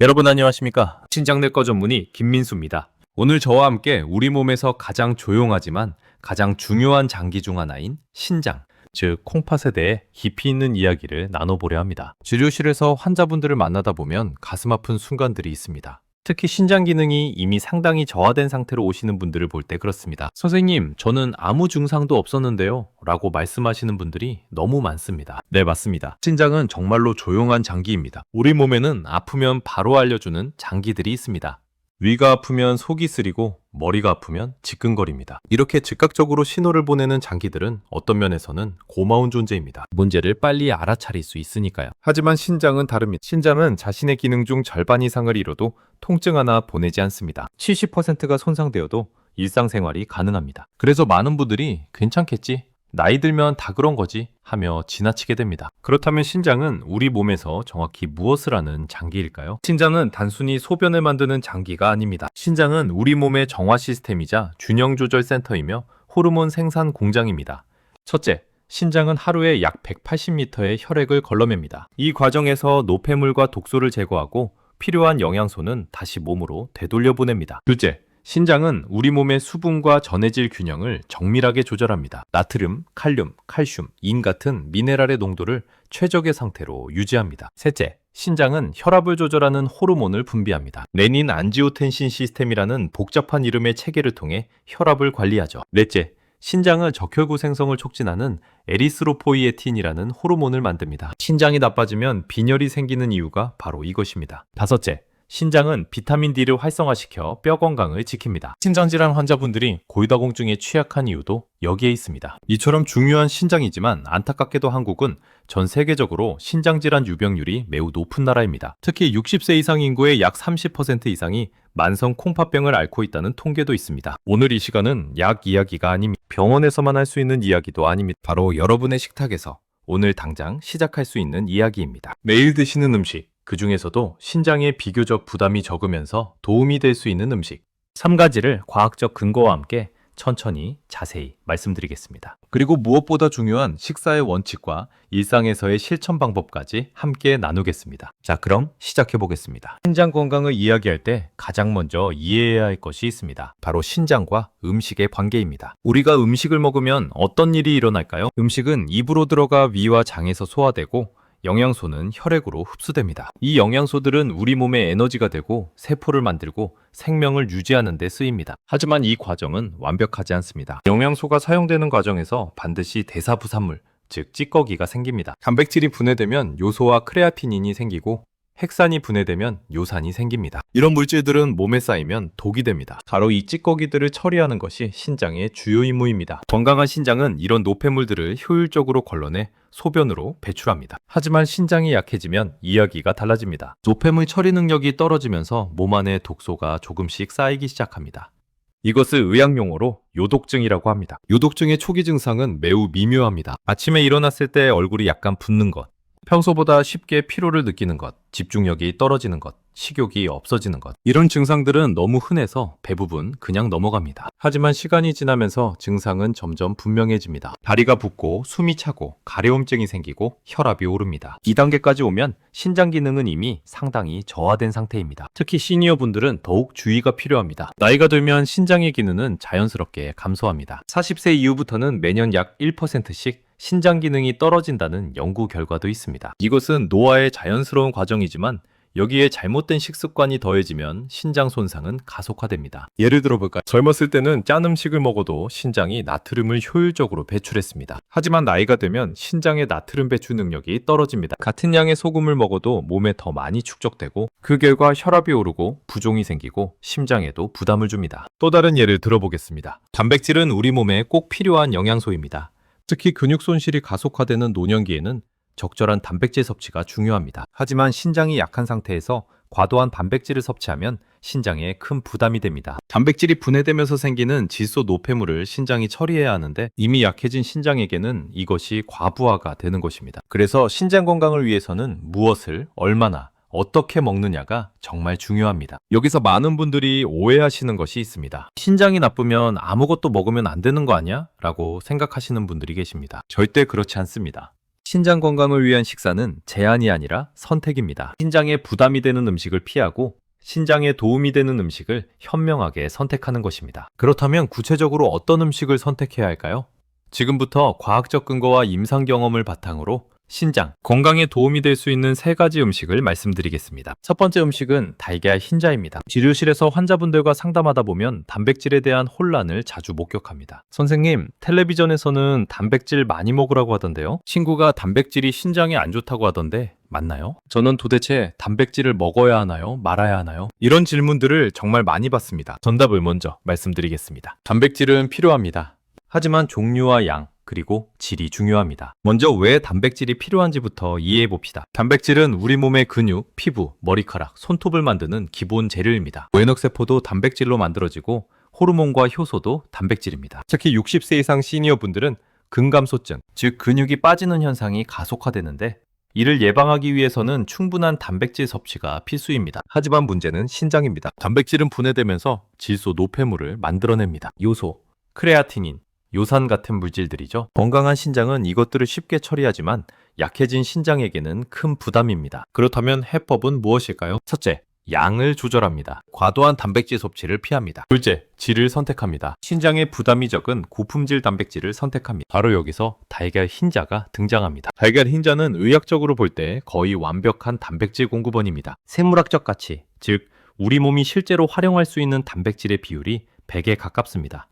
여러분 안녕하십니까? 신장내과 전문의 김민수입니다. 오늘 저와 함께 우리 몸에서 가장 조용하지만 가장 중요한 장기 중 하나인 신장, 즉 콩팥에 대해 깊이 있는 이야기를 나눠보려 합니다. 진료실에서 환자분들을 만나다 보면 가슴 아픈 순간들이 있습니다. 특히 신장 기능이 이미 상당히 저하된 상태로 오시는 분들을 볼 때 그렇습니다. 선생님, 저는 아무 증상도 없었는데요 라고 말씀하시는 분들이 너무 많습니다. 네, 맞습니다. 신장은 정말로 조용한 장기입니다. 우리 몸에는 아프면 바로 알려주는 장기들이 있습니다. 위가 아프면 속이 쓰리고 머리가 아프면 지끈거립니다. 이렇게 즉각적으로 신호를 보내는 장기들은 어떤 면에서는 고마운 존재입니다. 문제를 빨리 알아차릴 수 있으니까요. 하지만 신장은 다릅니다. 신장은 자신의 기능 중 절반 이상을 이뤄도 통증 하나 보내지 않습니다. 70%가 손상되어도 일상생활이 가능합니다. 그래서 많은 분들이 괜찮겠지? 나이 들면 다 그런 거지 하며 지나치게 됩니다. 그렇다면 신장은 우리 몸에서 정확히 무엇을 하는 장기일까요? 신장은 단순히 소변을 만드는 장기가 아닙니다. 신장은 우리 몸의 정화 시스템이자 균형 조절 센터이며 호르몬 생산 공장입니다. 첫째, 신장은 하루에 약 180리터의 혈액을 걸러냅니다. 이 과정에서 노폐물과 독소를 제거하고 필요한 영양소는 다시 몸으로 되돌려 보냅니다. 둘째, 신장은 우리 몸의 수분과 전해질 균형을 정밀하게 조절합니다. 나트륨, 칼륨, 칼슘, 인 같은 미네랄의 농도를 최적의 상태로 유지합니다. 셋째, 신장은 혈압을 조절하는 호르몬을 분비합니다. 레닌 안지오텐신 시스템이라는 복잡한 이름의 체계를 통해 혈압을 관리하죠. 넷째, 신장은 적혈구 생성을 촉진하는 에리스로포이에틴이라는 호르몬을 만듭니다. 신장이 나빠지면 빈혈이 생기는 이유가 바로 이것입니다. 다섯째, 신장은 비타민 D를 활성화시켜 뼈 건강을 지킵니다. 신장질환 환자분들이 골다공증에 취약한 이유도 여기에 있습니다. 이처럼 중요한 신장이지만 안타깝게도 한국은 전 세계적으로 신장질환 유병률이 매우 높은 나라입니다. 특히 60세 이상 인구의 약 30% 이상이 만성 콩팥병을 앓고 있다는 통계도 있습니다. 오늘 이 시간은 약 이야기가 아닙니다. 병원에서만 할 수 있는 이야기도 아닙니다. 바로 여러분의 식탁에서 오늘 당장 시작할 수 있는 이야기입니다. 매일 드시는 음식, 그 중에서도 신장에 비교적 부담이 적으면서 도움이 될 수 있는 음식 3가지를 과학적 근거와 함께 천천히 자세히 말씀드리겠습니다. 그리고 무엇보다 중요한 식사의 원칙과 일상에서의 실천 방법까지 함께 나누겠습니다. 자, 그럼 시작해 보겠습니다. 신장 건강을 이야기할 때 가장 먼저 이해해야 할 것이 있습니다. 바로 신장과 음식의 관계입니다. 우리가 음식을 먹으면 어떤 일이 일어날까요? 음식은 입으로 들어가 위와 장에서 소화되고 영양소는 혈액으로 흡수됩니다. 이 영양소들은 우리 몸의 에너지가 되고 세포를 만들고 생명을 유지하는 데 쓰입니다. 하지만 이 과정은 완벽하지 않습니다. 영양소가 사용되는 과정에서 반드시 대사부산물, 즉 찌꺼기가 생깁니다. 단백질이 분해되면 요소와 크레아티닌이 생기고 핵산이 분해되면 요산이 생깁니다. 이런 물질들은 몸에 쌓이면 독이 됩니다. 바로 이 찌꺼기들을 처리하는 것이 신장의 주요 임무입니다. 건강한 신장은 이런 노폐물들을 효율적으로 걸러내 소변으로 배출합니다. 하지만 신장이 약해지면 이야기가 달라집니다. 노폐물 처리 능력이 떨어지면서 몸 안에 독소가 조금씩 쌓이기 시작합니다. 이것을 의학용어로 요독증이라고 합니다. 요독증의 초기 증상은 매우 미묘합니다. 아침에 일어났을 때 얼굴이 약간 붓는 것, 평소보다 쉽게 피로를 느끼는 것, 집중력이 떨어지는 것, 식욕이 없어지는 것. 이런 증상들은 너무 흔해서 대부분 그냥 넘어갑니다. 하지만 시간이 지나면서 증상은 점점 분명해집니다. 다리가 붓고 숨이 차고 가려움증이 생기고 혈압이 오릅니다. 2단계까지 오면 신장 기능은 이미 상당히 저하된 상태입니다. 특히 시니어 분들은 더욱 주의가 필요합니다. 나이가 들면 신장의 기능은 자연스럽게 감소합니다. 40세 이후부터는 매년 약 1%씩 신장 기능이 떨어진다는 연구 결과도 있습니다. 이것은 노화의 자연스러운 과정이지만 여기에 잘못된 식습관이 더해지면 신장 손상은 가속화됩니다. 예를 들어볼까요? 젊었을 때는 짠 음식을 먹어도 신장이 나트륨을 효율적으로 배출했습니다. 하지만 나이가 되면 신장의 나트륨 배출 능력이 떨어집니다. 같은 양의 소금을 먹어도 몸에 더 많이 축적되고 그 결과 혈압이 오르고 부종이 생기고 심장에도 부담을 줍니다. 또 다른 예를 들어보겠습니다. 단백질은 우리 몸에 꼭 필요한 영양소입니다. 특히 근육 손실이 가속화되는 노년기에는 적절한 단백질 섭취가 중요합니다. 하지만 신장이 약한 상태에서 과도한 단백질을 섭취하면 신장에 큰 부담이 됩니다. 단백질이 분해되면서 생기는 질소 노폐물을 신장이 처리해야 하는데 이미 약해진 신장에게는 이것이 과부하가 되는 것입니다. 그래서 신장 건강을 위해서는 무엇을 얼마나 어떻게 먹느냐가 정말 중요합니다. 여기서 많은 분들이 오해하시는 것이 있습니다. 신장이 나쁘면 아무것도 먹으면 안 되는 거 아니야? 라고 생각하시는 분들이 계십니다. 절대 그렇지 않습니다. 신장 건강을 위한 식사는 제한이 아니라 선택입니다. 신장에 부담이 되는 음식을 피하고 신장에 도움이 되는 음식을 현명하게 선택하는 것입니다. 그렇다면 구체적으로 어떤 음식을 선택해야 할까요? 지금부터 과학적 근거와 임상 경험을 바탕으로 신장, 건강에 도움이 될 수 있는 3가지 음식을 말씀드리겠습니다. 첫 번째 음식은 달걀 흰자입니다. 진료실에서 환자분들과 상담하다 보면 단백질에 대한 혼란을 자주 목격합니다. 선생님, 텔레비전에서는 단백질 많이 먹으라고 하던데요? 친구가 단백질이 신장에 안 좋다고 하던데 맞나요? 저는 도대체 단백질을 먹어야 하나요? 말아야 하나요? 이런 질문들을 정말 많이 받습니다. 정답을 먼저 말씀드리겠습니다. 단백질은 필요합니다. 하지만 종류와 양, 그리고 질이 중요합니다. 먼저 왜 단백질이 필요한지부터 이해해 봅시다. 단백질은 우리 몸의 근육, 피부, 머리카락, 손톱을 만드는 기본 재료입니다. 외նակ세포도 단백질로 만들어지고 호르몬과 효소도 단백질입니다. 특히 60세 이상 시니어 분들은 근감소증, 즉 근육이 빠지는 현상이 가속화되는데 이를 예방하기 위해서는 충분한 단백질 섭취가 필수입니다. 하지만 문제는 신장입니다. 단백질은 분해되면서 질소 노폐물을 만들어냅니다. 요소, 크레아티닌, 요산 같은 물질들이죠. 건강한 신장은 이것들을 쉽게 처리하지만 약해진 신장에게는 큰 부담입니다. 그렇다면 해법은 무엇일까요? 첫째, 양을 조절합니다. 과도한 단백질 섭취를 피합니다. 둘째, 질을 선택합니다. 신장에 부담이 적은 고품질 단백질을 선택합니다. 바로 여기서 달걀 흰자가 등장합니다. 달걀 흰자는 의학적으로 볼 때 거의 완벽한 단백질 공급원입니다. 생물학적 가치, 즉 우리 몸이 실제로 활용할 수 있는 단백질의 비율이 100에 가깝습니다.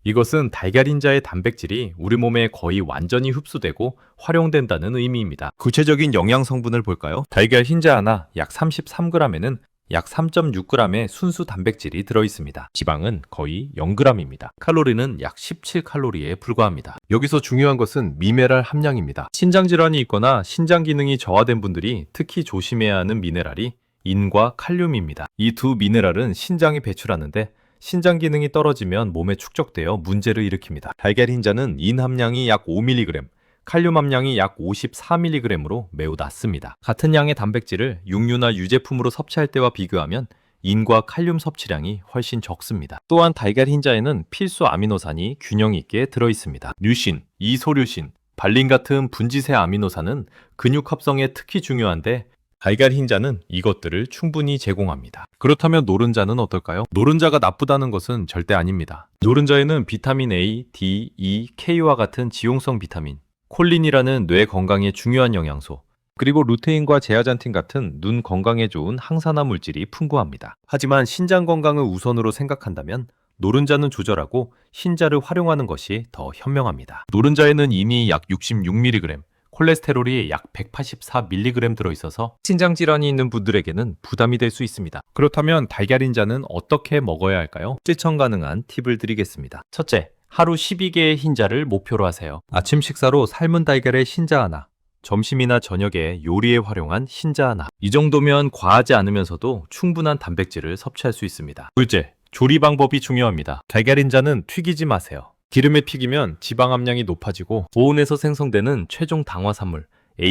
이것은 달걀 흰자의 단백질이 우리 몸에 거의 완전히 흡수되고 활용된다는 의미입니다. 구체적인 영양 성분을 볼까요? 달걀 흰자 하나 약 33g에는 약 3.6g의 순수 단백질이 들어있습니다. 지방은 거의 0g입니다. 칼로리는 약 17칼로리에 불과합니다. 여기서 중요한 것은 미네랄 함량입니다. 신장 질환이 있거나 신장 기능이 저하된 분들이 특히 조심해야 하는 미네랄이 인과 칼륨입니다. 이 두 미네랄은 신장이 배출하는데 신장 기능이 떨어지면 몸에 축적되어 문제를 일으킵니다. 달걀 흰자는 인 함량이 약 5mg, 칼륨 함량이 약 54mg으로 매우 낮습니다. 같은 양의 단백질을 육류나 유제품으로 섭취할 때와 비교하면 인과 칼륨 섭취량이 훨씬 적습니다. 또한 달걀 흰자에는 필수 아미노산이 균형 있게 들어있습니다. 류신, 이소류신, 발린 같은 분지세 아미노산은 근육 합성에 특히 중요한데 달걀 흰자는 이것들을 충분히 제공합니다. 그렇다면 노른자는 어떨까요? 노른자가 나쁘다는 것은 절대 아닙니다. 노른자에는 비타민 A, D, E, K와 같은 지용성 비타민, 콜린이라는 뇌 건강에 중요한 영양소, 그리고 루테인과 제아잔틴 같은 눈 건강에 좋은 항산화 물질이 풍부합니다. 하지만 신장 건강을 우선으로 생각한다면 노른자는 조절하고 흰자를 활용하는 것이 더 현명합니다. 노른자에는 인이 약 66mg, 콜레스테롤이 약 184mg 들어있어서 신장 질환이 있는 분들에게는 부담이 될 수 있습니다. 그렇다면 달걀 흰자는 어떻게 먹어야 할까요? 실천 가능한 팁을 드리겠습니다. 첫째, 하루 12개의 흰자를 목표로 하세요. 아침 식사로 삶은 달걀의 흰자 하나, 점심이나 저녁에 요리에 활용한 흰자 하나. 이 정도면 과하지 않으면서도 충분한 단백질을 섭취할 수 있습니다. 둘째, 조리 방법이 중요합니다. 달걀 흰자는 튀기지 마세요. 기름에 튀기면 지방 함량이 높아지고 고온에서 생성되는 최종 당화산물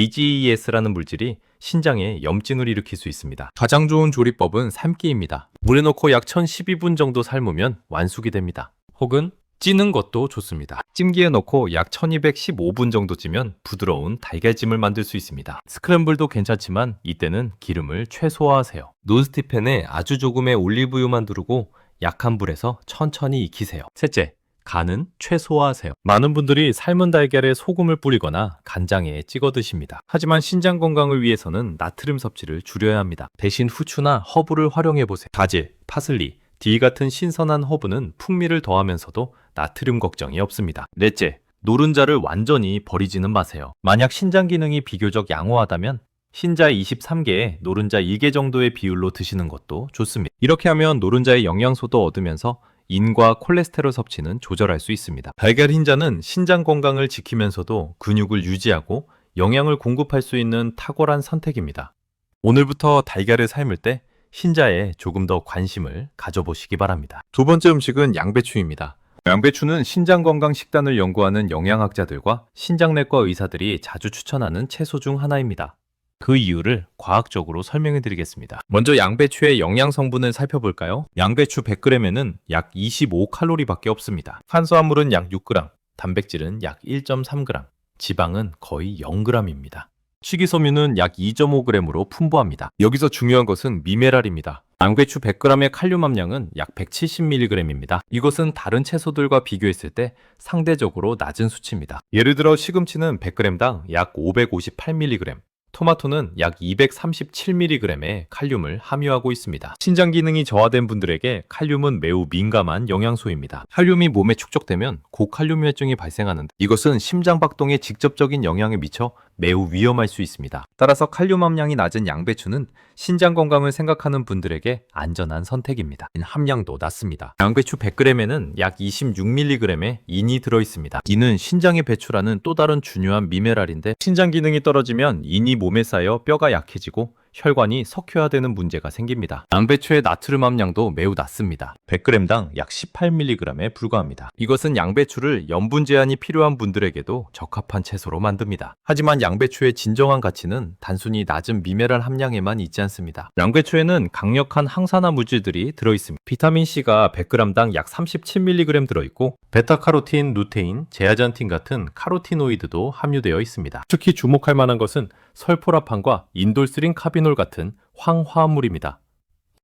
AGES라는 물질이 신장에 염증을 일으킬 수 있습니다. 가장 좋은 조리법은 삶기입니다. 물에 넣고 약 1012분 정도 삶으면 완숙이 됩니다. 혹은 찌는 것도 좋습니다. 찜기에 넣고 약 1215분 정도 찌면 부드러운 달걀찜을 만들 수 있습니다. 스크램블도 괜찮지만 이때는 기름을 최소화하세요. 논스틱팬에 아주 조금의 올리브유만 두르고 약한 불에서 천천히 익히세요. 셋째, 간은 최소화하세요. 많은 분들이 삶은 달걀에 소금을 뿌리거나 간장에 찍어 드십니다. 하지만 신장 건강을 위해서는 나트륨 섭취를 줄여야 합니다. 대신 후추나 허브를 활용해 보세요. 바질, 파슬리, 딜 같은 신선한 허브는 풍미를 더하면서도 나트륨 걱정이 없습니다. 넷째, 노른자를 완전히 버리지는 마세요. 만약 신장 기능이 비교적 양호하다면 흰자 23개에 노른자 1개 정도의 비율로 드시는 것도 좋습니다. 이렇게 하면 노른자의 영양소도 얻으면서 인과 콜레스테롤 섭취는 조절할 수 있습니다. 달걀 흰자는 신장 건강을 지키면서도 근육을 유지하고 영양을 공급할 수 있는 탁월한 선택입니다. 오늘부터 달걀을 삶을 때 흰자에 조금 더 관심을 가져보시기 바랍니다. 두 번째 음식은 양배추입니다. 양배추는 신장 건강 식단을 연구하는 영양학자들과 신장내과 의사들이 자주 추천하는 채소 중 하나입니다. 그 이유를 과학적으로 설명해 드리겠습니다. 먼저 양배추의 영양 성분을 살펴볼까요? 양배추 100g에는 약 25칼로리밖에 없습니다. 탄수화물은 약 6g, 단백질은 약 1.3g, 지방은 거의 0g입니다. 식이섬유는 약 2.5g으로 풍부합니다. 여기서 중요한 것은 미네랄입니다. 양배추 100g의 칼륨 함량은 약 170mg입니다. 이것은 다른 채소들과 비교했을 때 상대적으로 낮은 수치입니다. 예를 들어 시금치는 100g당 약 558mg, 토마토는 약 237mg의 칼륨을 함유하고 있습니다. 신장 기능이 저하된 분들에게 칼륨은 매우 민감한 영양소입니다. 칼륨이 몸에 축적되면 고칼륨혈증이 발생하는데 이것은 심장 박동에 직접적인 영향을 미쳐 매우 위험할 수 있습니다. 따라서 칼륨 함량이 낮은 양배추는 신장 건강을 생각하는 분들에게 안전한 선택입니다. 함량도 낮습니다. 양배추 100g에는 약 26mg의 인이 들어있습니다. 인은 신장에 배출하는 또 다른 중요한 미네랄인데 신장 기능이 떨어지면 인이 몸에 쌓여 뼈가 약해지고 혈관이 석회화되는 문제가 생깁니다. 양배추의 나트륨 함량도 매우 낮습니다. 100g당 약 18mg에 불과합니다. 이것은 양배추를 염분 제한이 필요한 분들에게도 적합한 채소로 만듭니다. 하지만 양배추의 진정한 가치는 단순히 낮은 미네랄 함량에만 있지 않습니다. 양배추에는 강력한 항산화 물질들이 들어있습니다. 비타민C가 100g당 약 37mg 들어있고 베타카로틴, 루테인, 제아잔틴 같은 카로티노이드도 함유되어 있습니다. 특히 주목할 만한 것은 설포라판과 인돌스린 카비놀 같은 황화합물입니다.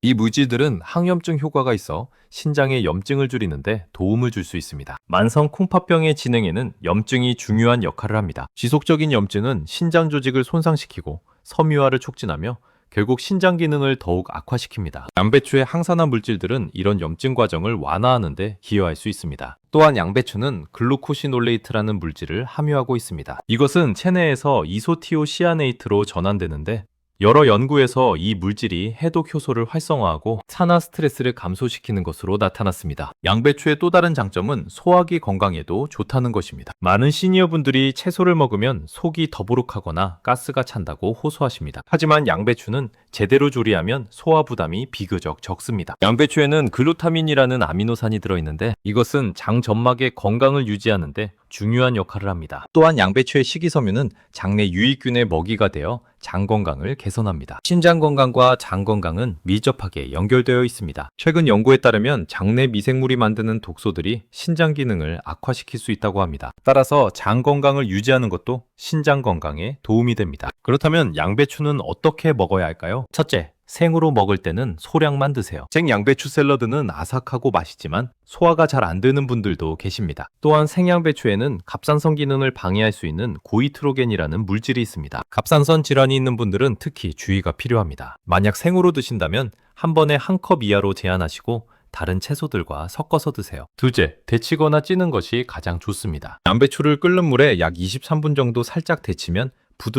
이 물질들은 항염증 효과가 있어 신장의 염증을 줄이는데 도움을 줄 수 있습니다. 만성 콩팥병의 진행에는 염증이 중요한 역할을 합니다. 지속적인 염증은 신장 조직을 손상시키고 섬유화를 촉진하며 결국 신장 기능을 더욱 악화시킵니다. 양배추의 항산화 물질들은 이런 염증 과정을 완화하는 데 기여할 수 있습니다. 또한 양배추는 글루코시놀레이트라는 물질을 함유하고 있습니다. 이것은 체내에서 이소티오시아네이트로 전환되는데 여러 연구에서 이 물질이 해독 효소를 활성화하고 산화 스트레스를 감소시키는 것으로 나타났습니다. 양배추의 또 다른 장점은 소화기 건강에도 좋다는 것입니다. 많은 시니어분들이 채소를 먹으면 속이 더부룩하거나 가스가 찬다고 호소하십니다. 하지만 양배추는 제대로 조리하면 소화 부담이 비교적 적습니다. 양배추에는 글루타민이라는 아미노산이 들어있는데 이것은 장 점막의 건강을 유지하는데 중요한 역할을 합니다. 또한 양배추의 식이섬유는 장내 유익균의 먹이가 되어 장 건강을 개선합니다. 신장 건강과 장 건강은 밀접하게 연결되어 있습니다. 최근 연구에 따르면 장내 미생물이 만드는 독소들이 신장 기능을 악화시킬 수 있다고 합니다. 따라서 장 건강을 유지하는 것도 신장 건강에 도움이 됩니다. 그렇다면 양배추는 어떻게 먹어야 할까요? 첫째, 생으로 먹을 때는 소량만 드세요. 생양배추 샐러드는 아삭하고 맛있지만 소화가 잘 안 되는 분들도 계십니다. 또한 생양배추에는 갑상선 기능을 방해할 수 있는 고이트로겐이라는 물질이 있습니다. 갑상선 질환이 있는 분들은 특히 주의가 필요합니다. 만약 생으로 드신다면 한 번에 한 컵 이하로 제한하시고 다른 채소들과 섞어서 드세요. 둘째, 데치거나 찌는 것이 가장 좋습니다. 양배추를 끓는 물에 약 23분 정도 살짝 데치면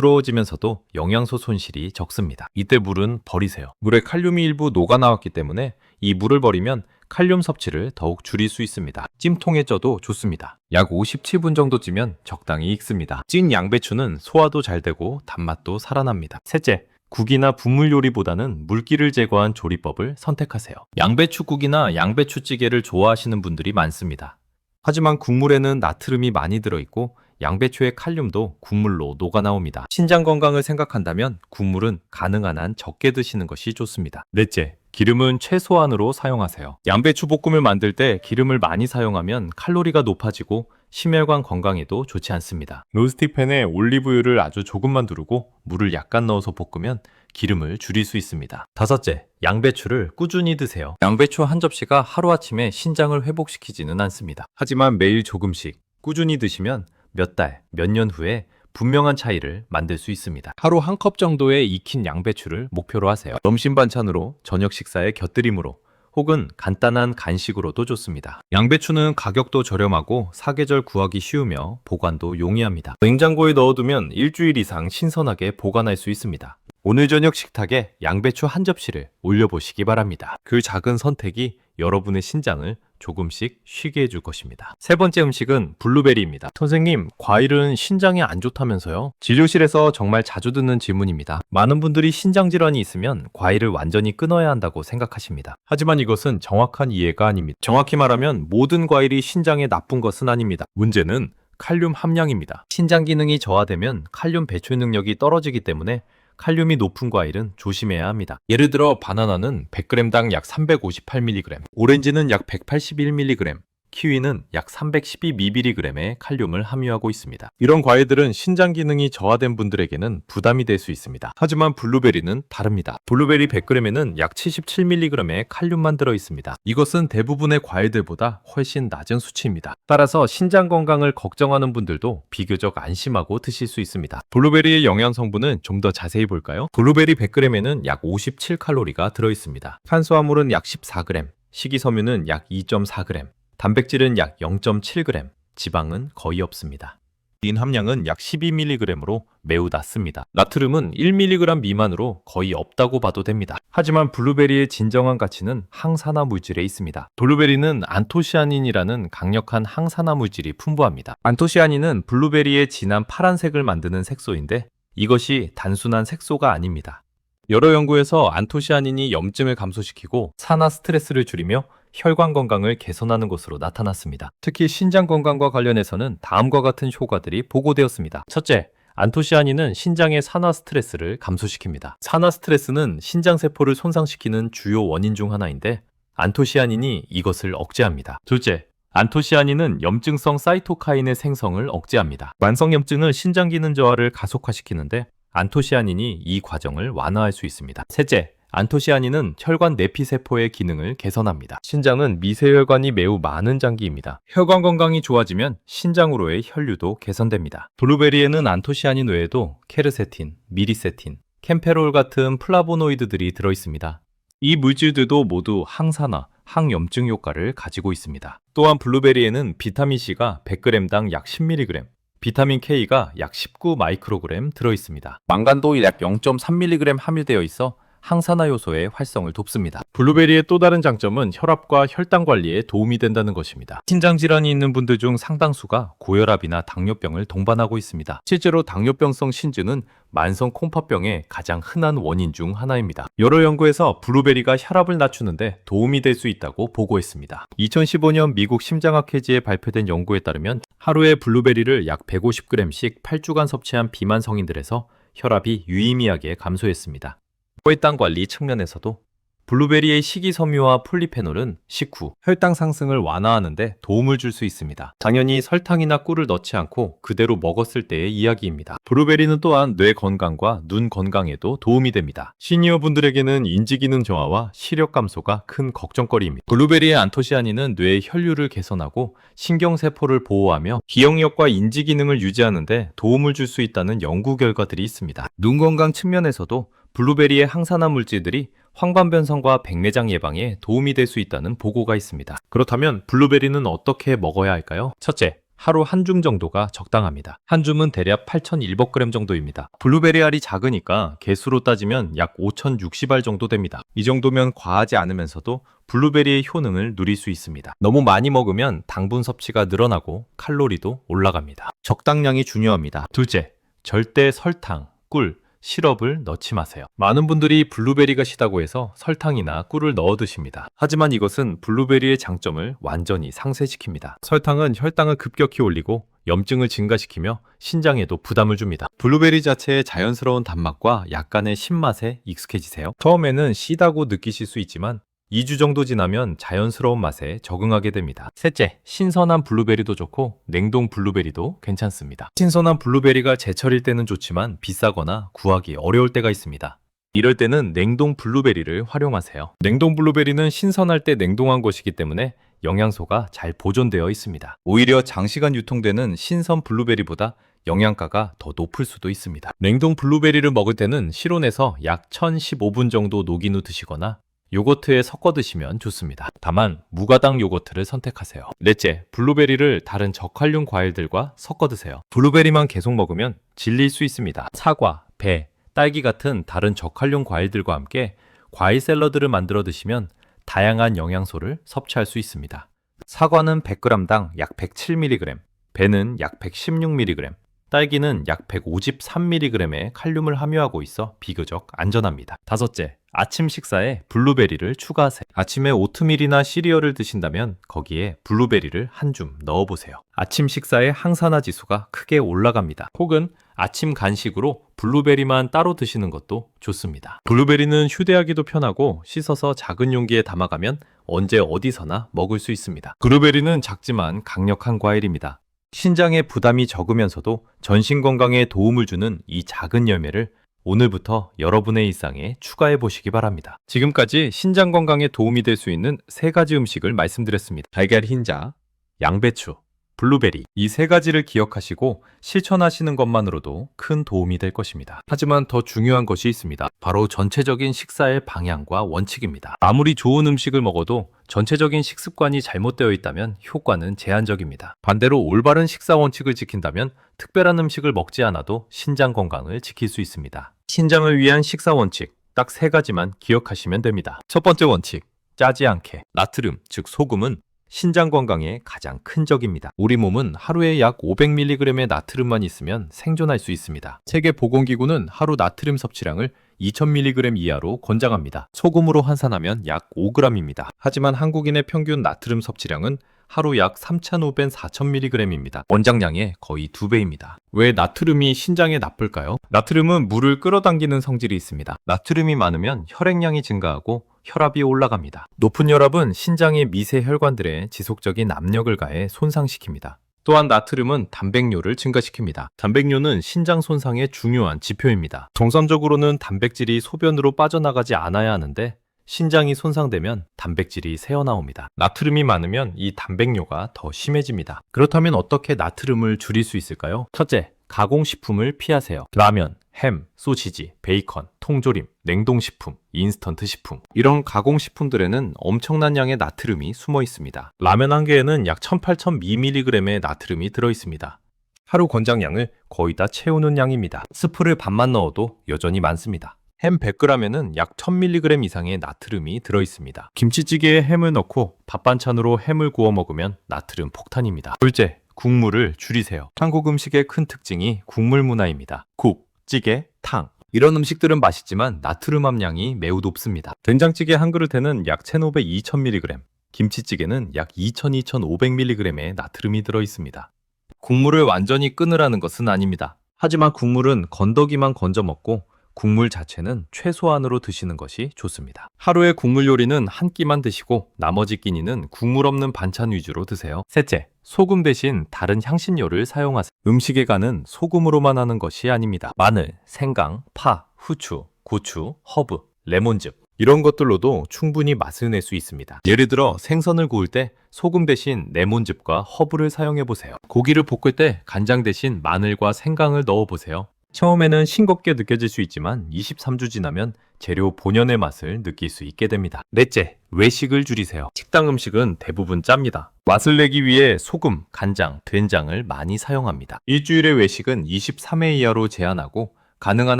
부드러워지면서도 영양소 손실이 적습니다. 이때 물은 버리세요. 물에 칼륨이 일부 녹아 나왔기 때문에 이 물을 버리면 칼륨 섭취를 더욱 줄일 수 있습니다. 찜통에 쪄도 좋습니다. 약 57분 정도 찌면 적당히 익습니다. 찐 양배추는 소화도 잘 되고 단맛도 살아납니다. 셋째, 국이나 분물 요리보다는 물기를 제거한 조리법을 선택하세요. 양배추국이나 양배추찌개를 좋아하시는 분들이 많습니다. 하지만 국물에는 나트륨이 많이 들어있고 양배추의 칼륨도 국물로 녹아 나옵니다. 신장 건강을 생각한다면 국물은 가능한 한 적게 드시는 것이 좋습니다. 넷째, 기름은 최소한으로 사용하세요. 양배추 볶음을 만들 때 기름을 많이 사용하면 칼로리가 높아지고 심혈관 건강에도 좋지 않습니다. 노스틱팬에 올리브유를 아주 조금만 두르고 물을 약간 넣어서 볶으면 기름을 줄일 수 있습니다. 다섯째, 양배추를 꾸준히 드세요. 양배추 한 접시가 하루아침에 신장을 회복시키지는 않습니다. 하지만 매일 조금씩 꾸준히 드시면 몇 달, 몇 년 후에 분명한 차이를 만들 수 있습니다. 하루 한 컵 정도의 익힌 양배추를 목표로 하세요. 점심 반찬으로, 저녁 식사에 곁들임으로, 혹은 간단한 간식으로도 좋습니다. 양배추는 가격도 저렴하고 사계절 구하기 쉬우며 보관도 용이합니다. 냉장고에 넣어두면 일주일 이상 신선하게 보관할 수 있습니다. 오늘 저녁 식탁에 양배추 한 접시를 올려보시기 바랍니다. 그 작은 선택이 여러분의 신장을 조금씩 쉬게 해줄 것입니다. 세 번째 음식은 블루베리입니다. 선생님, 과일은 신장에 안 좋다면서요? 진료실에서 정말 자주 듣는 질문입니다. 많은 분들이 신장 질환이 있으면 과일을 완전히 끊어야 한다고 생각하십니다. 하지만 이것은 정확한 이해가 아닙니다. 정확히 말하면 모든 과일이 신장에 나쁜 것은 아닙니다. 문제는 칼륨 함량입니다. 신장 기능이 저하되면 칼륨 배출 능력이 떨어지기 때문에 칼륨이 높은 과일은 조심해야 합니다. 예를 들어 바나나는 100g당 약 358mg, 오렌지는 약 181mg, 키위는 약 312mg의 칼륨을 함유하고 있습니다. 이런 과일들은 신장 기능이 저하된 분들에게는 부담이 될 수 있습니다. 하지만 블루베리는 다릅니다. 블루베리 100g에는 약 77mg의 칼륨만 들어 있습니다. 이것은 대부분의 과일들보다 훨씬 낮은 수치입니다. 따라서 신장 건강을 걱정하는 분들도 비교적 안심하고 드실 수 있습니다. 블루베리의 영양 성분은 좀 더 자세히 볼까요? 블루베리 100g에는 약 57칼로리가 들어 있습니다. 탄수화물은 약 14g, 식이섬유는 약 2.4g, 단백질은 약 0.7g, 지방은 거의 없습니다. 린 함량은 약 12mg으로 매우 낮습니다. 나트륨은 1mg 미만으로 거의 없다고 봐도 됩니다. 하지만 블루베리의 진정한 가치는 항산화 물질에 있습니다. 블루베리는 안토시아닌이라는 강력한 항산화 물질이 풍부합니다. 안토시아닌은 블루베리의 진한 파란색을 만드는 색소인데 이것이 단순한 색소가 아닙니다. 여러 연구에서 안토시아닌이 염증을 감소시키고 산화 스트레스를 줄이며 혈관 건강을 개선하는 것으로 나타났습니다. 특히 신장 건강과 관련해서는 다음과 같은 효과들이 보고되었습니다. 첫째, 안토시아닌은 신장의 산화 스트레스를 감소시킵니다. 산화 스트레스는 신장 세포를 손상시키는 주요 원인 중 하나인데 안토시아닌이 이것을 억제합니다. 둘째, 안토시아닌은 염증성 사이토카인의 생성을 억제합니다. 만성염증은 신장 기능 저하를 가속화시키는데 안토시아닌이 이 과정을 완화할 수 있습니다. 셋째, 안토시아닌은 혈관 내피세포의 기능을 개선합니다. 신장은 미세혈관이 매우 많은 장기입니다. 혈관 건강이 좋아지면 신장으로의 혈류도 개선됩니다. 블루베리에는 안토시아닌 외에도 케르세틴, 미리세틴, 캠페롤 같은 플라보노이드들이 들어있습니다. 이 물질들도 모두 항산화, 항염증 효과를 가지고 있습니다. 또한 블루베리에는 비타민C가 100g당 약 10mg, 비타민 K가 약 19마이크로그램 들어있습니다. 망간도 약 0.3mg 함유되어 있어 항산화 요소의 활성을 돕습니다. 블루베리의 또 다른 장점은 혈압과 혈당 관리에 도움이 된다는 것입니다. 신장 질환이 있는 분들 중 상당수가 고혈압이나 당뇨병을 동반하고 있습니다. 실제로 당뇨병성 신증은 만성 콩팥병의 가장 흔한 원인 중 하나입니다. 여러 연구에서 블루베리가 혈압을 낮추는데 도움이 될 수 있다고 보고했습니다. 2015년 미국 심장학회지에 발표된 연구에 따르면 하루에 블루베리를 약 150g씩 8주간 섭취한 비만 성인들에서 혈압이 유의미하게 감소했습니다. 혈당 관리 측면에서도 블루베리의 식이섬유와 폴리페놀은 식후 혈당 상승을 완화하는데 도움을 줄 수 있습니다. 당연히 설탕이나 꿀을 넣지 않고 그대로 먹었을 때의 이야기입니다. 블루베리는 또한 뇌 건강과 눈 건강에도 도움이 됩니다. 시니어 분들에게는 인지기능 저하와 시력 감소가 큰 걱정거리입니다. 블루베리의 안토시아닌은 뇌의 혈류를 개선하고 신경세포를 보호하며 기억력과 인지기능을 유지하는데 도움을 줄 수 있다는 연구 결과들이 있습니다. 눈 건강 측면에서도 블루베리의 항산화 물질들이 황반변성과 백내장 예방에 도움이 될 수 있다는 보고가 있습니다. 그렇다면 블루베리는 어떻게 먹어야 할까요? 첫째, 하루 한 줌 정도가 적당합니다. 한 줌은 대략 8,001벅그램 정도입니다. 블루베리 알이 작으니까 개수로 따지면 약 5,060알 정도 됩니다. 이 정도면 과하지 않으면서도 블루베리의 효능을 누릴 수 있습니다. 너무 많이 먹으면 당분 섭취가 늘어나고 칼로리도 올라갑니다. 적당량이 중요합니다. 둘째, 절대 설탕, 꿀, 시럽을 넣지 마세요. 많은 분들이 블루베리가 시다고 해서 설탕이나 꿀을 넣어 드십니다. 하지만 이것은 블루베리의 장점을 완전히 상쇄시킵니다. 설탕은 혈당을 급격히 올리고 염증을 증가시키며 신장에도 부담을 줍니다. 블루베리 자체의 자연스러운 단맛과 약간의 신맛에 익숙해지세요. 처음에는 시다고 느끼실 수 있지만 2주 정도 지나면 자연스러운 맛에 적응하게 됩니다. 셋째, 신선한 블루베리도 좋고 냉동 블루베리도 괜찮습니다. 신선한 블루베리가 제철일 때는 좋지만 비싸거나 구하기 어려울 때가 있습니다. 이럴 때는 냉동 블루베리를 활용하세요. 냉동 블루베리는 신선할 때 냉동한 것이기 때문에 영양소가 잘 보존되어 있습니다. 오히려 장시간 유통되는 신선 블루베리보다 영양가가 더 높을 수도 있습니다. 냉동 블루베리를 먹을 때는 실온에서 약 1015분 정도 녹인 후 드시거나 요거트에 섞어 드시면 좋습니다. 다만 무가당 요거트를 선택하세요. 넷째, 블루베리를 다른 저칼륨 과일들과 섞어 드세요. 블루베리만 계속 먹으면 질릴 수 있습니다. 사과, 배, 딸기 같은 다른 저칼륨 과일들과 함께 과일 샐러드를 만들어 드시면 다양한 영양소를 섭취할 수 있습니다. 사과는 100g당 약 107mg, 배는 약 116mg, 딸기는 약 153mg의 칼륨을 함유하고 있어 비교적 안전합니다. 다섯째, 아침 식사에 블루베리를 추가하세요. 아침에 오트밀이나 시리얼을 드신다면 거기에 블루베리를 한 줌 넣어보세요. 아침 식사의 항산화 지수가 크게 올라갑니다. 혹은 아침 간식으로 블루베리만 따로 드시는 것도 좋습니다. 블루베리는 휴대하기도 편하고 씻어서 작은 용기에 담아가면 언제 어디서나 먹을 수 있습니다. 블루베리는 작지만 강력한 과일입니다. 신장에 부담이 적으면서도 전신 건강에 도움을 주는 이 작은 열매를 오늘부터 여러분의 일상에 추가해 보시기 바랍니다. 지금까지 신장 건강에 도움이 될 수 있는 3가지 음식을 말씀드렸습니다. 달걀 흰자, 양배추, 블루베리. 이 3가지를 기억하시고 실천하시는 것만으로도 큰 도움이 될 것입니다. 하지만 더 중요한 것이 있습니다. 바로 전체적인 식사의 방향과 원칙입니다. 아무리 좋은 음식을 먹어도 전체적인 식습관이 잘못되어 있다면 효과는 제한적입니다. 반대로 올바른 식사 원칙을 지킨다면 특별한 음식을 먹지 않아도 신장 건강을 지킬 수 있습니다. 신장을 위한 식사 원칙, 딱 3가지만 기억하시면 됩니다. 첫 번째 원칙, 짜지 않게. 나트륨, 즉 소금은 신장 건강에 가장 큰 적입니다. 우리 몸은 하루에 약 500mg의 나트륨만 있으면 생존할 수 있습니다. 세계보건기구는 하루 나트륨 섭취량을 2000mg 이하로 권장합니다. 소금으로 환산하면 약 5g입니다. 하지만 한국인의 평균 나트륨 섭취량은 하루 약 3,500, 4,000mg입니다. 원장량의 거의 2배입니다. 왜 나트륨이 신장에 나쁠까요? 나트륨은 물을 끌어당기는 성질이 있습니다. 나트륨이 많으면 혈액량이 증가하고 혈압이 올라갑니다. 높은 혈압은 신장의 미세 혈관들에 지속적인 압력을 가해 손상시킵니다. 또한 나트륨은 단백뇨를 증가시킵니다. 단백뇨는 신장 손상의 중요한 지표입니다. 정상적으로는 단백질이 소변으로 빠져나가지 않아야 하는데 신장이 손상되면 단백질이 새어나옵니다. 나트륨이 많으면 이 단백뇨가 더 심해집니다. 그렇다면 어떻게 나트륨을 줄일 수 있을까요? 첫째, 가공식품을 피하세요. 라면, 햄, 소시지, 베이컨, 통조림, 냉동식품, 인스턴트 식품. 이런 가공식품들에는 엄청난 양의 나트륨이 숨어 있습니다. 라면 한 개에는 약 18,000mg의 나트륨이 들어 있습니다. 하루 권장량을 거의 다 채우는 양입니다. 스프를 반만 넣어도 여전히 많습니다. 햄 100g에는 약 1000mg 이상의 나트륨이 들어 있습니다. 김치찌개에 햄을 넣고 밥 반찬으로 햄을 구워 먹으면 나트륨 폭탄입니다. 둘째, 국물을 줄이세요. 한국 음식의 큰 특징이 국물 문화입니다. 국, 찌개, 탕. 이런 음식들은 맛있지만 나트륨 함량이 매우 높습니다. 된장찌개 한 그릇에는 약 1,500, 2,000mg, 김치찌개는 약 2,000, 2,500mg의 나트륨이 들어 있습니다. 국물을 완전히 끊으라는 것은 아닙니다. 하지만 국물은 건더기만 건져 먹고 국물 자체는 최소한으로 드시는 것이 좋습니다. 하루에 국물 요리는 한 끼만 드시고 나머지 끼니는 국물 없는 반찬 위주로 드세요. 셋째, 소금 대신 다른 향신료를 사용하세요. 음식에 간은 소금으로만 하는 것이 아닙니다. 마늘, 생강, 파, 후추, 고추, 허브, 레몬즙 이런 것들로도 충분히 맛을 낼 수 있습니다. 예를 들어 생선을 구울 때 소금 대신 레몬즙과 허브를 사용해 보세요. 고기를 볶을 때 간장 대신 마늘과 생강을 넣어 보세요. 처음에는 싱겁게 느껴질 수 있지만 23주 지나면 재료 본연의 맛을 느낄 수 있게 됩니다. 넷째, 외식을 줄이세요. 식당 음식은 대부분 짭니다. 맛을 내기 위해 소금, 간장, 된장을 많이 사용합니다. 일주일의 외식은 23회 이하로 제한하고 가능한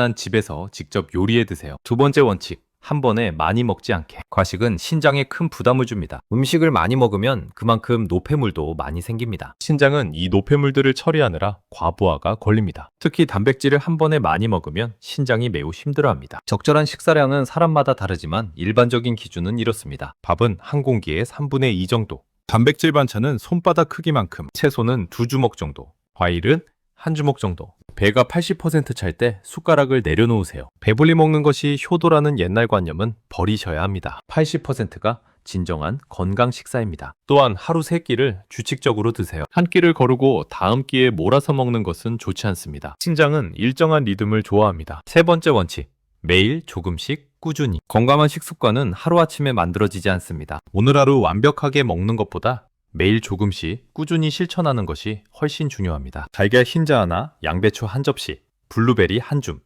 한 집에서 직접 요리해 드세요. 두 번째 원칙, 한 번에 많이 먹지 않게. 과식은 신장에 큰 부담을 줍니다. 음식을 많이 먹으면 그만큼 노폐물도 많이 생깁니다. 신장은 이 노폐물들을 처리하느라 과부하가 걸립니다. 특히 단백질을 한 번에 많이 먹으면 신장이 매우 힘들어합니다. 적절한 식사량은 사람마다 다르지만 일반적인 기준은 이렇습니다. 밥은 한 공기의 3분의 2 정도, 단백질 반찬은 손바닥 크기만큼, 채소는 2주먹 정도, 과일은 1주먹 정도. 배가 80% 찰 때 숟가락을 내려놓으세요. 배불리 먹는 것이 효도라는 옛날 관념은 버리셔야 합니다. 80%가 진정한 건강 식사입니다. 또한 하루 3끼를 규칙적으로 드세요. 한 끼를 거르고 다음 끼에 몰아서 먹는 것은 좋지 않습니다. 신장은 일정한 리듬을 좋아합니다. 세 번째 원칙, 매일 조금씩 꾸준히. 건강한 식습관은 하루아침에 만들어지지 않습니다. 오늘 하루 완벽하게 먹는 것보다 매일 조금씩 꾸준히 실천하는 것이 훨씬 중요합니다. 달걀 흰자 하나, 양배추 한 접시, 블루베리 한 줌.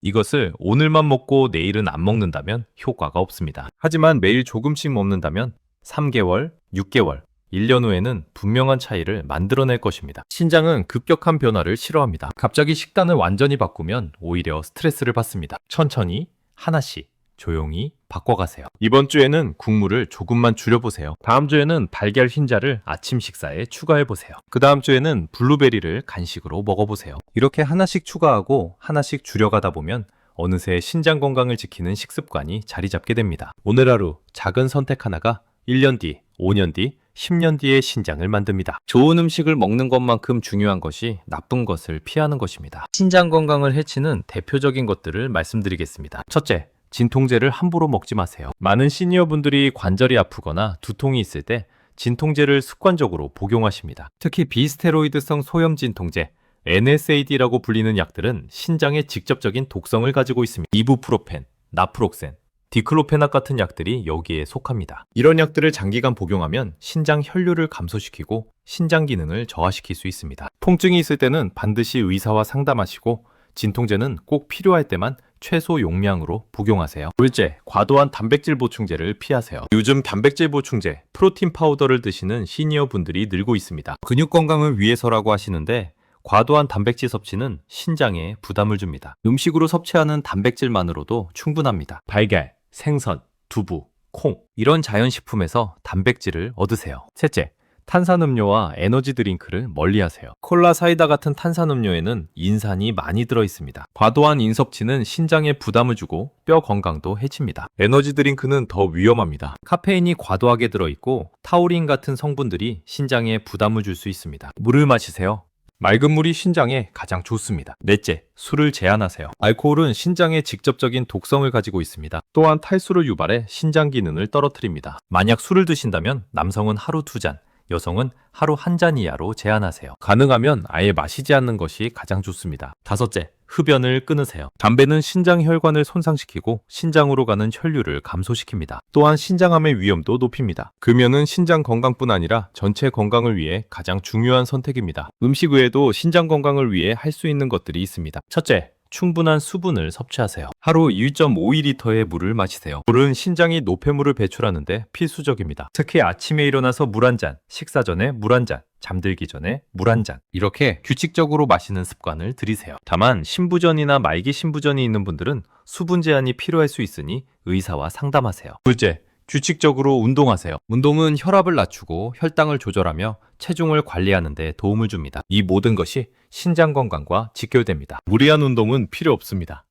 이것을 오늘만 먹고 내일은 안 먹는다면 효과가 없습니다. 하지만 매일 조금씩 먹는다면 3개월, 6개월, 1년 후에는 분명한 차이를 만들어낼 것입니다. 신장은 급격한 변화를 싫어합니다. 갑자기 식단을 완전히 바꾸면 오히려 스트레스를 받습니다. 천천히 하나씩 조용히 바꿔가세요. 이번 주에는 국물을 조금만 줄여보세요. 다음 주에는 달걀 흰자를 아침 식사에 추가해보세요. 그 다음 주에는 블루베리를 간식으로 먹어보세요. 이렇게 하나씩 추가하고 하나씩 줄여가다 보면 어느새 신장 건강을 지키는 식습관이 자리 잡게 됩니다. 오늘 하루 작은 선택 하나가 1년 뒤, 5년 뒤 10년 뒤에 신장을 만듭니다. 좋은 음식을 먹는 것만큼 중요한 것이 나쁜 것을 피하는 것입니다. 신장 건강을 해치는 대표적인 것들을 말씀드리겠습니다. 첫째, 진통제를 함부로 먹지 마세요. 많은 시니어분들이 관절이 아프거나 두통이 있을 때 진통제를 습관적으로 복용하십니다. 특히 비스테로이드성 소염 진통제, NSAID라고 불리는 약들은 신장에 직접적인 독성을 가지고 있습니다. 이부프로펜, 나프록센, 디클로페낙 같은 약들이 여기에 속합니다. 이런 약들을 장기간 복용하면 신장 혈류를 감소시키고 신장 기능을 저하시킬 수 있습니다. 통증이 있을 때는 반드시 의사와 상담하시고 진통제는 꼭 필요할 때만 최소 용량으로 복용하세요. 둘째, 과도한 단백질 보충제를 피하세요. 요즘 단백질 보충제, 프로틴 파우더를 드시는 시니어 분들이 늘고 있습니다. 근육 건강을 위해서라고 하시는데 과도한 단백질 섭취는 신장에 부담을 줍니다. 음식으로 섭취하는 단백질만으로도 충분합니다. 달걀, 생선, 두부, 콩 이런 자연식품에서 단백질을 얻으세요. 셋째, 탄산음료와 에너지 드링크를 멀리하세요. 콜라, 사이다 같은 탄산음료에는 인산이 많이 들어 있습니다. 과도한 인섭취는 신장에 부담을 주고 뼈 건강도 해칩니다. 에너지 드링크는 더 위험합니다. 카페인이 과도하게 들어 있고 타우린 같은 성분들이 신장에 부담을 줄 수 있습니다. 물을 마시세요. 맑은 물이 신장에 가장 좋습니다. 넷째, 술을 제한하세요. 알코올은 신장에 직접적인 독성을 가지고 있습니다. 또한 탈수를 유발해 신장 기능을 떨어뜨립니다. 만약 술을 드신다면 남성은 하루 2잔, 여성은 하루 1잔 이하로 제한하세요. 가능하면 아예 마시지 않는 것이 가장 좋습니다. 다섯째, 흡연을 끊으세요. 담배는 신장 혈관을 손상시키고 신장으로 가는 혈류를 감소시킵니다. 또한 신장암의 위험도 높입니다. 금연은 신장 건강뿐 아니라 전체 건강을 위해 가장 중요한 선택입니다. 음식 외에도 신장 건강을 위해 할 수 있는 것들이 있습니다. 첫째, 충분한 수분을 섭취하세요. 하루 1.52리터의 물을 마시세요. 물은 신장이 노폐물을 배출하는데 필수적입니다. 특히 아침에 일어나서 물 한 잔, 식사 전에 물 한 잔, 잠들기 전에 물 한 잔 이렇게 규칙적으로 마시는 습관을 들이세요. 다만 신부전이나 말기 신부전이 있는 분들은 수분 제한이 필요할 수 있으니 의사와 상담하세요. 둘째, 규칙적으로 운동하세요. 운동은 혈압을 낮추고 혈당을 조절하며 체중을 관리하는 데 도움을 줍니다. 이 모든 것이 신장 건강과 직결됩니다. 무리한 운동은 필요 없습니다.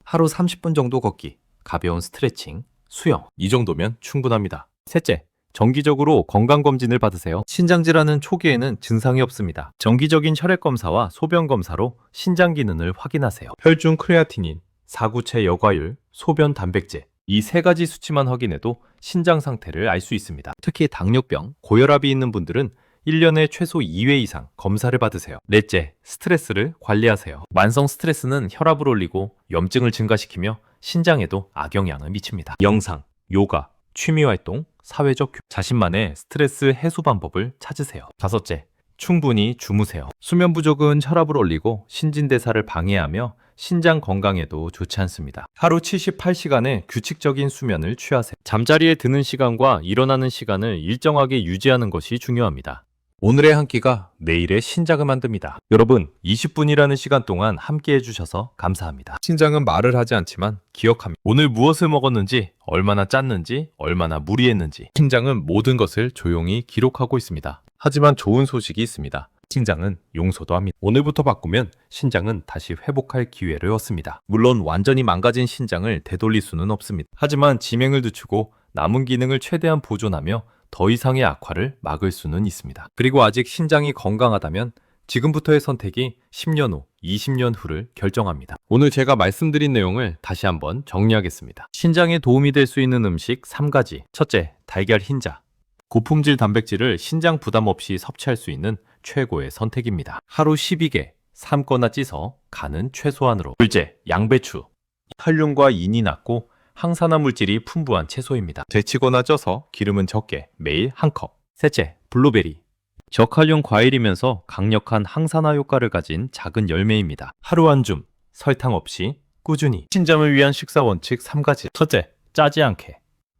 하루 30분 정도 걷기, 가벼운 스트레칭, 수영 이 정도면 충분합니다. 셋째, 정기적으로 건강검진을 받으세요. 신장질환은 초기에는 증상이 없습니다. 정기적인 혈액검사와 소변검사로 신장 기능을 확인하세요. 혈중 크레아티닌, 사구체 여과율, 소변 단백질 이 3가지 수치만 확인해도 신장 상태를 알 수 있습니다. 특히 당뇨병, 고혈압이 있는 분들은 1년에 최소 2회 이상 검사를 받으세요. 넷째, 스트레스를 관리하세요. 만성 스트레스는 혈압을 올리고 염증을 증가시키며 신장에도 악영향을 미칩니다. 명상, 요가, 취미활동, 사회적 자신만의 스트레스 해소 방법을 찾으세요. 다섯째, 충분히 주무세요. 수면 부족은 혈압을 올리고 신진대사를 방해하며 신장 건강에도 좋지 않습니다. 하루 78시간의 규칙적인 수면을 취하세요. 잠자리에 드는 시간과 일어나는 시간을 일정하게 유지하는 것이 중요합니다. 오늘의 한 끼가 내일의 신장을 만듭니다. 여러분, 20분이라는 시간 동안 함께 해주셔서 감사합니다. 신장은 말을 하지 않지만 기억합니다. 오늘 무엇을 먹었는지, 얼마나 짰는지, 얼마나 무리했는지 신장은 모든 것을 조용히 기록하고 있습니다. 하지만 좋은 소식이 있습니다. 신장은 용서도 합니다. 오늘부터 바꾸면 신장은 다시 회복할 기회를 얻습니다. 물론 완전히 망가진 신장을 되돌릴 수는 없습니다. 하지만 지명을 늦추고 남은 기능을 최대한 보존하며 더 이상의 악화를 막을 수는 있습니다. 그리고 아직 신장이 건강하다면 지금부터의 선택이 10년 후, 20년 후를 결정합니다. 오늘 제가 말씀드린 내용을 다시 한번 정리하겠습니다. 신장에 도움이 될 수 있는 음식 3가지. 첫째, 달걀 흰자. 고품질 단백질을 신장 부담 없이 섭취할 수 있는 최고의 선택입니다. 하루 12개, 삶거나 찌서 간은 최소한으로. 둘째, 양배추. 칼륨과 인이 낮고 항산화 물질이 풍부한 채소입니다. 데치거나 쪄서 기름은 적게, 매일 1컵. 셋째, 블루베리. 저칼륨 과일이면서 강력한 항산화 효과를 가진 작은 열매입니다. 하루 한 줌, 설탕 없이 꾸준히. 신장을 위한 식사 원칙 3가지. 첫째, 짜지 않게.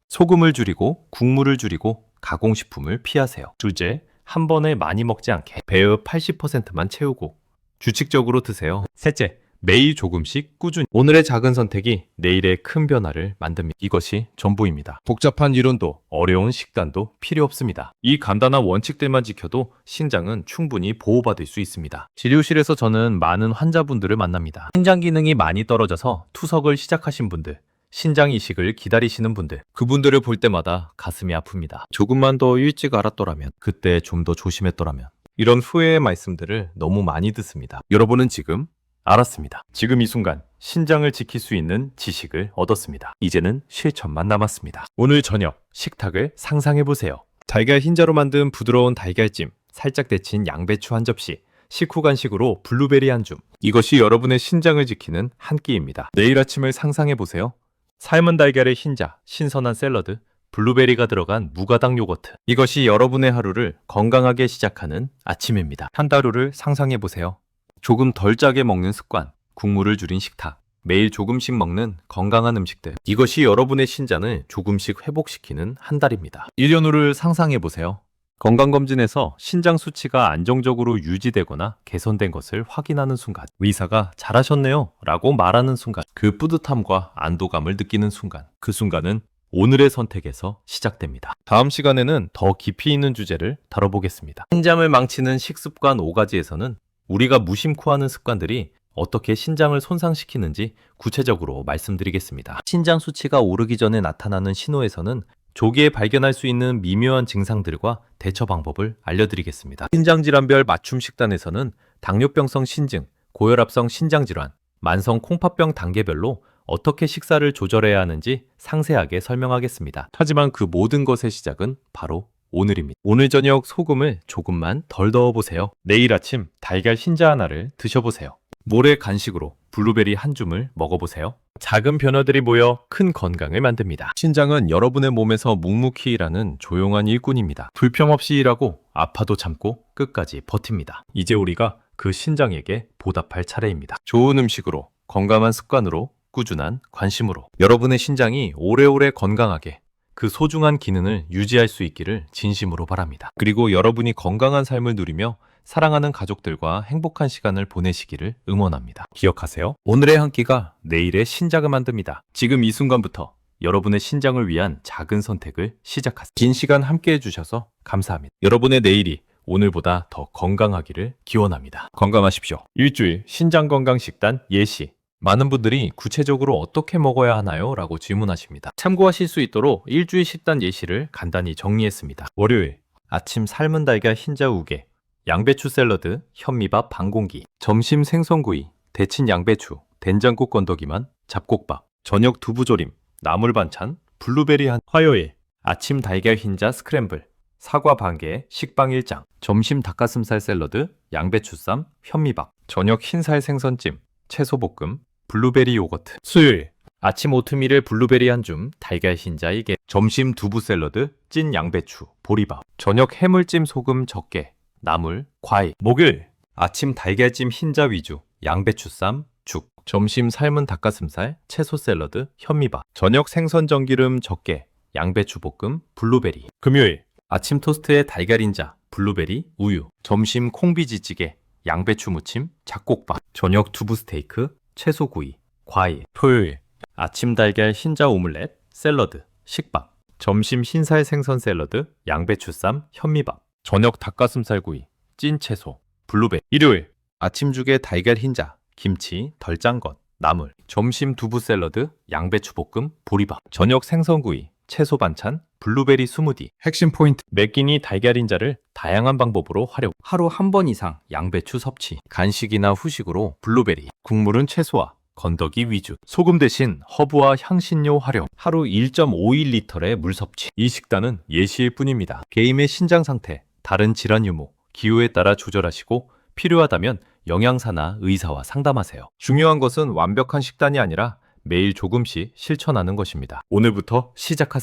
소금을 줄이고 국물을 줄이고 가공식품을 피하세요. 둘째, 한 번에 많이 먹지 않게 배의 80%만 채우고 규칙적으로 드세요. 셋째, 매일 조금씩 꾸준히. 오늘의 작은 선택이 내일의 큰 변화를 만듭니다. 이것이 전부입니다. 복잡한 이론도 어려운 식단도 필요 없습니다. 이 간단한 원칙들만 지켜도 신장은 충분히 보호받을 수 있습니다. 진료실에서 저는 많은 환자분들을 만납니다. 신장 기능이 많이 떨어져서 투석을 시작하신 분들, 신장 이식을 기다리시는 분들, 그분들을 볼 때마다 가슴이 아픕니다. 조금만 더 일찍 알았더라면, 그때 좀 더 조심했더라면. 이런 후회의 말씀들을 너무 많이 듣습니다. 여러분은 지금 알았습니다. 지금 이 순간 신장을 지킬 수 있는 지식을 얻었습니다. 이제는 실천만 남았습니다. 오늘 저녁 식탁을 상상해 보세요. 달걀 흰자로 만든 부드러운 달걀찜, 살짝 데친 양배추 한 접시, 식후 간식으로 블루베리 한 줌. 이것이 여러분의 신장을 지키는 한 끼입니다. 내일 아침을 상상해 보세요. 삶은 달걀의 흰자, 신선한 샐러드, 블루베리가 들어간 무가당 요거트. 이것이 여러분의 하루를 건강하게 시작하는 아침입니다. 한 달 후를 상상해 보세요. 조금 덜 짜게 먹는 습관, 국물을 줄인 식탁, 매일 조금씩 먹는 건강한 음식들. 이것이 여러분의 신장을 조금씩 회복시키는 한 달입니다. 1년 후를 상상해 보세요. 건강검진에서 신장 수치가 안정적으로 유지되거나 개선된 것을 확인하는 순간, 의사가 잘하셨네요 라고 말하는 순간, 그 뿌듯함과 안도감을 느끼는 순간, 그 순간은 오늘의 선택에서 시작됩니다. 다음 시간에는 더 깊이 있는 주제를 다뤄보겠습니다. 신장을 망치는 식습관 5가지에서는 우리가 무심코 하는 습관들이 어떻게 신장을 손상시키는지 구체적으로 말씀드리겠습니다. 신장 수치가 오르기 전에 나타나는 신호에서는 조기에 발견할 수 있는 미묘한 증상들과 대처 방법을 알려드리겠습니다. 신장질환별 맞춤 식단에서는 당뇨병성 신증, 고혈압성 신장질환, 만성 콩팥병 단계별로 어떻게 식사를 조절해야 하는지 상세하게 설명하겠습니다. 하지만 그 모든 것의 시작은 바로 오늘입니다. 오늘 저녁 소금을 조금만 덜 넣어보세요. 내일 아침 달걀 흰자 하나를 드셔보세요. 모레 간식으로 블루베리 한 줌을 먹어보세요. 작은 변화들이 모여 큰 건강을 만듭니다. 신장은 여러분의 몸에서 묵묵히 일하는 조용한 일꾼입니다. 불평 없이 일하고 아파도 참고 끝까지 버팁니다. 이제 우리가 그 신장에게 보답할 차례입니다. 좋은 음식으로, 건강한 습관으로, 꾸준한 관심으로 여러분의 신장이 오래오래 건강하게 그 소중한 기능을 유지할 수 있기를 진심으로 바랍니다. 그리고 여러분이 건강한 삶을 누리며 사랑하는 가족들과 행복한 시간을 보내시기를 응원합니다. 기억하세요. 오늘의 한 끼가 내일의 신장을 만듭니다. 지금 이 순간부터 여러분의 신장을 위한 작은 선택을 시작하세요. 긴 시간 함께 해주셔서 감사합니다. 여러분의 내일이 오늘보다 더 건강하기를 기원합니다. 건강하십시오. 일주일 신장건강식단 예시. 많은 분들이 구체적으로 어떻게 먹어야 하나요? 라고 질문하십니다. 참고하실 수 있도록 일주일 식단 예시를 간단히 정리했습니다. 월요일 아침 삶은 달걀 흰자 우개, 양배추 샐러드, 현미밥 반 공기. 점심 생선구이, 데친 양배추, 된장국 건더기만, 잡곡밥. 저녁 두부조림, 나물 반찬, 블루베리 한. 화요일 아침 달걀 흰자 스크램블, 사과 반 개, 식빵 1장. 점심 닭가슴살 샐러드, 양배추쌈, 현미밥. 저녁 흰살 생선찜, 채소볶음, 블루베리 요거트. 수요일 아침 오트밀에 블루베리 한 줌, 달걀 흰자 1개. 점심 두부 샐러드, 찐 양배추, 보리밥. 저녁 해물찜 소금 적게, 나물, 과일. 목요일 아침 달걀찜 흰자 위주, 양배추쌈, 죽. 점심 삶은 닭가슴살, 채소 샐러드, 현미밥. 저녁 생선 전기름 적게, 양배추 볶음, 블루베리. 금요일 아침 토스트에 달걀 흰자, 블루베리, 우유. 점심 콩비지찌개, 양배추 무침, 잡곡밥. 저녁 두부 스테이크, 채소구이, 과일. 토요일 아침 달걀 흰자 오믈렛, 샐러드, 식빵. 점심 흰살 생선 샐러드, 양배추쌈, 현미밥. 저녁 닭가슴살구이, 찐 채소, 블루베리. 일요일 아침죽에 달걀 흰자, 김치, 덜 짠 것, 나물. 점심 두부 샐러드, 양배추 볶음, 보리밥. 저녁 생선구이, 채소 반찬, 블루베리 스무디. 핵심 포인트. 매 끼니 달걀 흰자를 다양한 방법으로 활용. 하루 한 번 이상 양배추 섭취. 간식이나 후식으로 블루베리. 국물은 채소와 건더기 위주. 소금 대신 허브와 향신료 활용. 하루 1.51리터의 물 섭취. 이 식단은 예시일 뿐입니다. 개인의 신장 상태, 다른 질환 유무, 기호에 따라 조절하시고 필요하다면 영양사나 의사와 상담하세요. 중요한 것은 완벽한 식단이 아니라 매일 조금씩 실천하는 것입니다. 오늘부터 시작하세요.